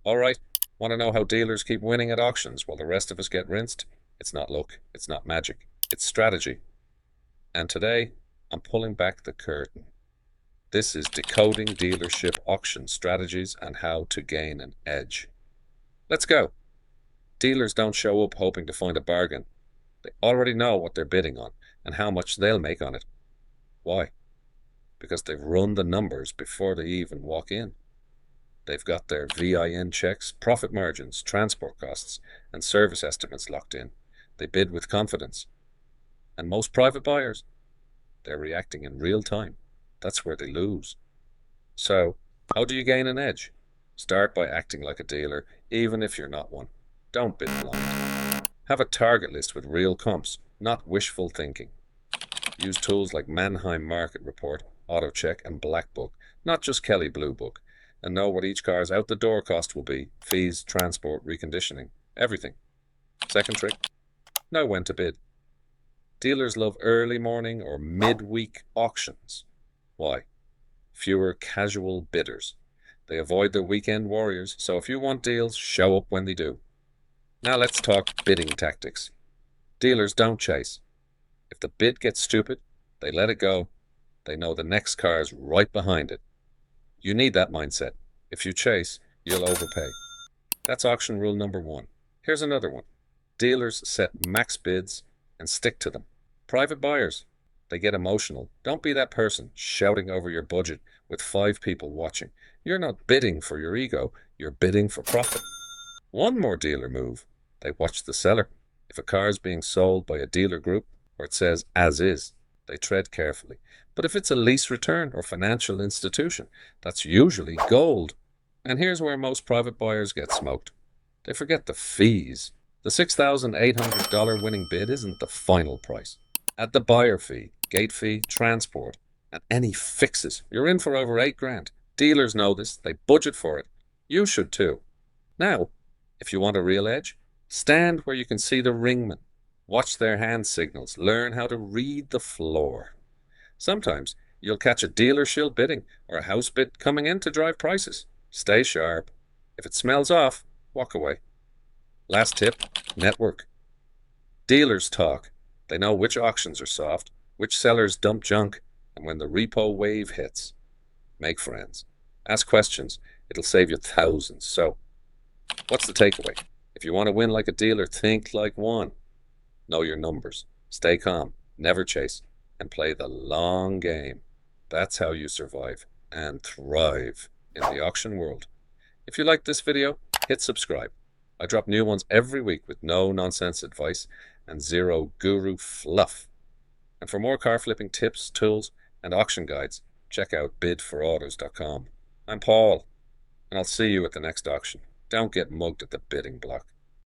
Alright, want to know how dealers keep winning at auctions while the rest of us get rinsed? It's not luck, it's not magic, it's strategy. And today, I'm pulling back the curtain. This is decoding dealership auction strategies and how to gain an edge. Let's go. Dealers don't show up hoping to find a bargain. They already know what they're bidding on and how much they'll make on it. Why? Because they've run the numbers before they even walk in. They've got their VIN checks, profit margins, transport costs, and service estimates locked in. They bid with confidence. And most private buyers, they're reacting in real time. That's where they lose. So, how do you gain an edge? Start by acting like a dealer, even if you're not one. Don't bid blind. Have a target list with real comps, not wishful thinking. Use tools like Mannheim Market Report, AutoCheck, and Black Book, not just Kelly Blue Book, and know what each car's out-the-door cost will be, fees, transport, reconditioning, everything. Second trick, know when to bid. Dealers love early morning or mid-week auctions. Why? Fewer casual bidders. They avoid the weekend warriors, so if you want deals, show up when they do. Now let's talk bidding tactics. Dealers don't chase. If the bid gets stupid, they let it go. They know the next car is right behind it. You need that mindset. If you chase, you'll overpay. That's auction rule number 1. Here's another one. Dealers set max bids and stick to them. Private buyers, they get emotional. Don't be that person shouting over your budget with 5 people watching. You're not bidding for your ego, you're bidding for profit. One more dealer move. They watch the seller. If a car is being sold by a dealer group, or it says as is, they tread carefully. But if it's a lease return or financial institution, that's usually gold. And here's where most private buyers get smoked. They forget the fees. The $6,800 winning bid isn't the final price. Add the buyer fee, gate fee, transport, and any fixes. You're in for over $8,000. Dealers know this. They budget for it. You should too. Now, if you want a real edge, stand where you can see the ringman. Watch their hand signals. Learn how to read the floor. Sometimes you'll catch a dealer shill bidding or a house bid coming in to drive prices. Stay sharp. If it smells off, walk away. Last tip, network. Dealers talk. They know which auctions are soft, which sellers dump junk, and when the repo wave hits. Make friends. Ask questions. It'll save you thousands. So, what's the takeaway? If you want to win like a dealer, think like one. Know your numbers. Stay calm. Never chase. And play the long game. That's how you survive and thrive in the auction world. If you liked this video, hit subscribe. I drop new ones every week with no nonsense advice and zero guru fluff. And for more car flipping tips, tools, and auction guides, check out BidForAutos.com. I'm Paul, and I'll see you at the next auction. Don't get mugged at the bidding block.